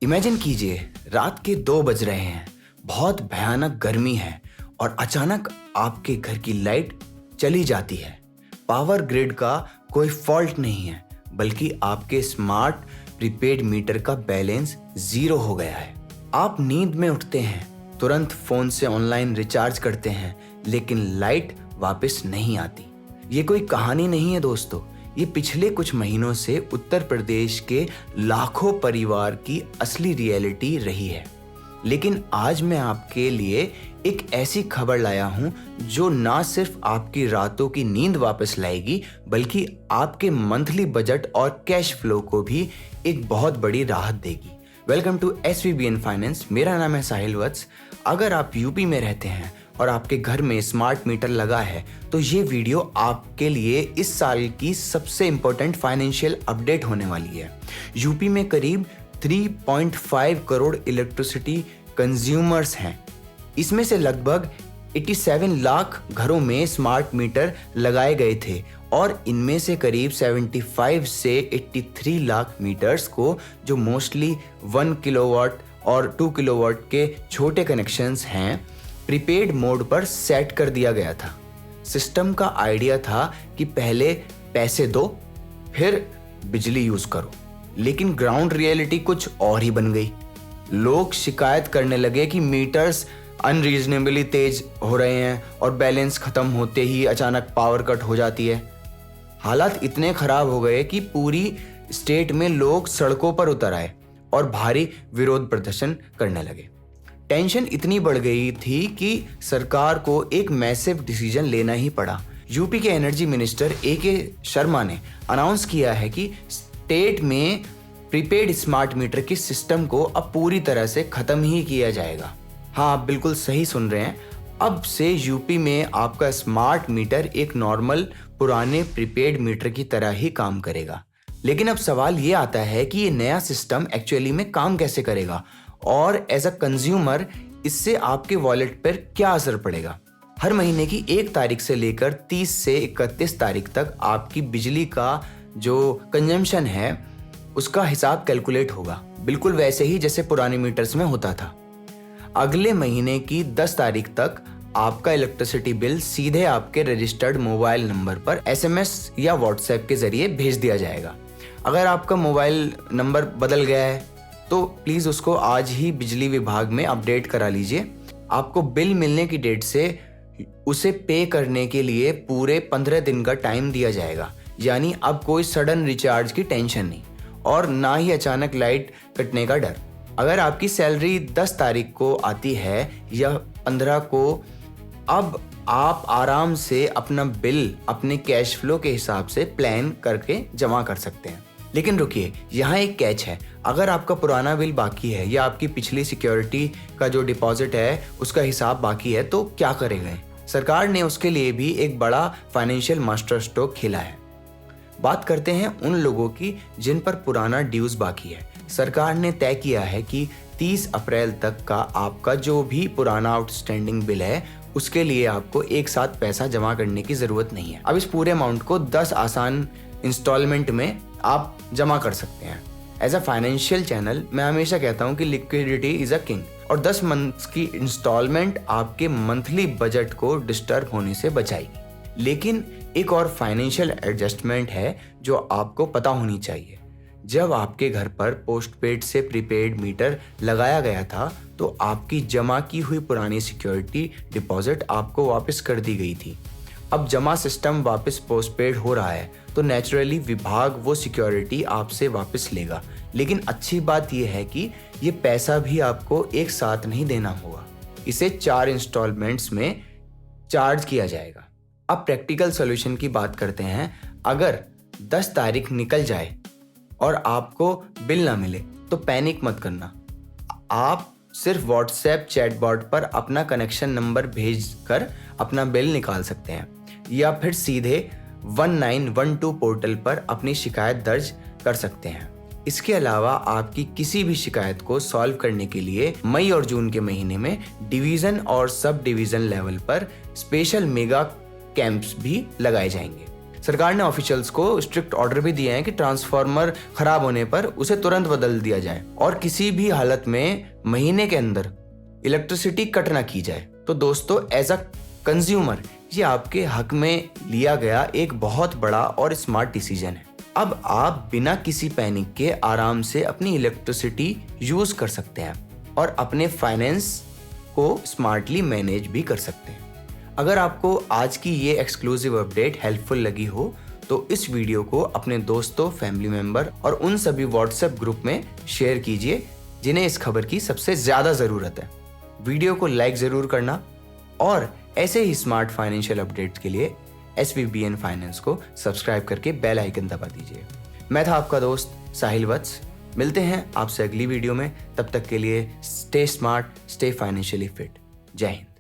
Imagine कीजिए रात के 2 बज रहे हैं, बहुत भयानक गर्मी है और अचानक आपके घर की लाइट चली जाती है। पावर ग्रिड का कोई फॉल्ट नहीं है, बल्कि आपके स्मार्ट प्रीपेड मीटर का बैलेंस जीरो हो गया है। आप नींद में उठते हैं, तुरंत फोन से ऑनलाइन रिचार्ज करते हैं, लेकिन लाइट वापस नहीं आती। ये कोई कहानी नहीं है दोस्तों, ये पिछले कुछ महीनों से उत्तर प्रदेश के लाखों परिवार की असली रियलिटी रही है। लेकिन आज मैं आपके लिए एक ऐसी खबर लाया हूं जो ना सिर्फ आपकी रातों की नींद वापस लाएगी, बल्कि आपके मंथली बजट और कैश फ्लो को भी एक बहुत बड़ी राहत देगी। Welcome to SVBN finance. मेरा नाम है साहिल वत्स। अगर आप यूपी में रहते हैं और आपके घर में स्मार्ट मीटर लगा है, तो ये वीडियो आपके लिए इस साल की सबसे इम्पोर्टेंट फाइनेंशियल अपडेट होने वाली है। यूपी में करीब 3.5 करोड़ इलेक्ट्रिसिटी कंज्यूमर्स हैं। इसमें से लगभग 87 लाख घरों में स्मार्ट मीटर लगाए गए थे और इनमें से करीब 75 से 83 लाख मीटर्स को, जो मोस्टली 1 किलोवाट और 2 किलोवाट के छोटे कनेक्शंस हैं, प्रीपेड मोड पर सेट कर दिया गया था। सिस्टम का आइडिया था कि पहले पैसे दो, फिर बिजली यूज करो, लेकिन ग्राउंड रियलिटी कुछ और ही बन गई। लोग शिकायत करने लगे कि मीटर्स अनरीजनेबली तेज हो रहे हैं और बैलेंस खत्म होते ही अचानक पावर कट हो जाती है। हालात इतने खराब हो गए कि पूरी स्टेट में लोग सड़कों पर उतर आए और भारी विरोध प्रदर्शन करने लगे। टेंशन इतनी बढ़ गई थी कि सरकार को एक मैसिव डिसीजन लेना ही पड़ा। यूपी के एनर्जी मिनिस्टर AK शर्मा ने अनाउंस किया है कि स्टेट में प्रीपेड स्मार्ट मीटर के सिस्टम को अब पूरी तरह से खत्म ही किया जाएगा। हाँ, आप बिल्कुल सही सुन रहे हैं। अब से यूपी में आपका स्मार्ट मीटर एक नॉर्मल पुराने प्रीपेड मीटर की तरह ही काम करेगा। लेकिन अब सवाल ये आता है कि ये नया सिस्टम एक्चुअली में काम कैसे करेगा और एज अ कंज्यूमर इससे आपके वॉलेट पर क्या असर पड़ेगा। हर महीने की 1 तारीख से लेकर 30 से 31 तारीख तक आपकी बिजली का जो कंजम्पशन है उसका हिसाब कैलकुलेट होगा, बिल्कुल वैसे ही जैसे पुराने मीटर्स में होता था। अगले महीने की 10 तारीख तक आपका इलेक्ट्रिसिटी बिल सीधे आपके रजिस्टर्ड मोबाइल नंबर पर SMS या WhatsApp के जरिए भेज दिया जाएगा। अगर आपका मोबाइल नंबर बदल गया है तो प्लीज़ उसको आज ही बिजली विभाग में अपडेट करा लीजिए। आपको बिल मिलने की डेट से उसे पे करने के लिए पूरे 15 दिन का टाइम दिया जाएगा। यानी अब कोई सडन रिचार्ज की टेंशन नहीं और ना ही अचानक लाइट कटने का डर। अगर आपकी सैलरी 10 तारीख को आती है या 15 को, अब आप आराम से अपना बिल अपने कैश फ्लो के हिसाब से प्लान करके जमा कर सकते हैं। लेकिन रुकिए, यहाँ एक कैच है। अगर आपका पुराना बिल बाकी है या आपकी पिछली सिक्योरिटी का जो डिपॉजिट है उसका हिसाब बाकी है, तो क्या करेंगे? सरकार ने उसके लिए भी एक बड़ा फाइनेंशियल मास्टर स्ट्रोक खेला है। बात करते हैं उन लोगों की जिन पर पुराना ड्यूज बाकी है। सरकार ने तय किया है कि 30 अप्रैल तक का आपका जो भी पुराना आउटस्टैंडिंग बिल है उसके लिए आपको एक साथ पैसा जमा करने की जरूरत नहीं है। अब इस पूरे अमाउंट को 10 आसान इंस्टॉलमेंट में आप जमा कर सकते हैं। एज अ फाइनेंशियल चैनल मैं हमेशा कहता हूं कि लिक्विडिटी इज अ किंग, और 10 मंथ्स की इंस्टॉलमेंट आपके मंथली बजट को डिस्टर्ब होने से बचाएगी। लेकिन एक और फाइनेंशियल एडजस्टमेंट है जो आपको पता होनी चाहिए। जब आपके घर पर पोस्टपेड से प्रीपेड मीटर लगाया गया था तो आपकी जमा की हुई पुरानी सिक्योरिटी डिपॉजिट आपको वापस कर दी गई थी। अब जमा सिस्टम वापस पोस्टपेड हो रहा है तो नेचुरली विभाग वो सिक्योरिटी आपसे वापस लेगा। लेकिन अच्छी बात यह है कि ये पैसा भी आपको एक साथ नहीं देना होगा, इसे 4 इंस्टॉलमेंट्स में चार्ज किया जाएगा। अब प्रैक्टिकल सॉल्यूशन की बात करते हैं। अगर 10 तारीख निकल जाए और आपको बिल ना मिले तो पैनिक मत करना। आप सिर्फ WhatsApp चैटबॉट पर अपना कनेक्शन नंबर भेजकर अपना बिल निकाल सकते हैं या फिर सीधे 1912 पोर्टल पर अपनी शिकायत दर्ज कर सकते हैं। इसके अलावा आपकी किसी भी शिकायत को सॉल्व करने के लिए मई और जून के महीने में डिवीजन और सब डिवीजन लेवल पर स्पेशल मेगा कैंप्स भी लगाए जाएंगे। सरकार ने ऑफिशियल्स को स्ट्रिक्ट ऑर्डर भी दिए हैं कि ट्रांसफार्मर खराब होने पर उसे तुरंत बदल दिया जाए और किसी भी हालत में महीने के अंदर इलेक्ट्रिसिटी कट ना की जाए। तो दोस्तों, एज अ कंज्यूमर ये आपके हक में लिया गया एक बहुत बड़ा और स्मार्ट डिसीजन है। अब आप बिना किसी पैनिक के आराम से अपनी इलेक्ट्रिसिटी यूज कर सकते हैं और अपने फाइनेंस को स्मार्टली मैनेज भी कर सकते हैं। अगर आपको आज की ये एक्सक्लूसिव अपडेट हेल्पफुल लगी हो तो इस वीडियो को अपने दोस्तों, फैमिली मेंबर और उन सभी व्हाट्सएप ग्रुप में शेयर कीजिए जिन्हें इस खबर की सबसे ज्यादा जरूरत है। वीडियो को लाइक जरूर करना और ऐसे ही स्मार्ट फाइनेंशियल अपडेट्स के लिए SVBN फाइनेंस को सब्सक्राइब करके बेल आइकन दबा दीजिए। मैं था आपका दोस्त साहिल वत्स। मिलते हैं आपसे अगली वीडियो में। तब तक के लिए stay smart, stay financially fit. जय हिंद।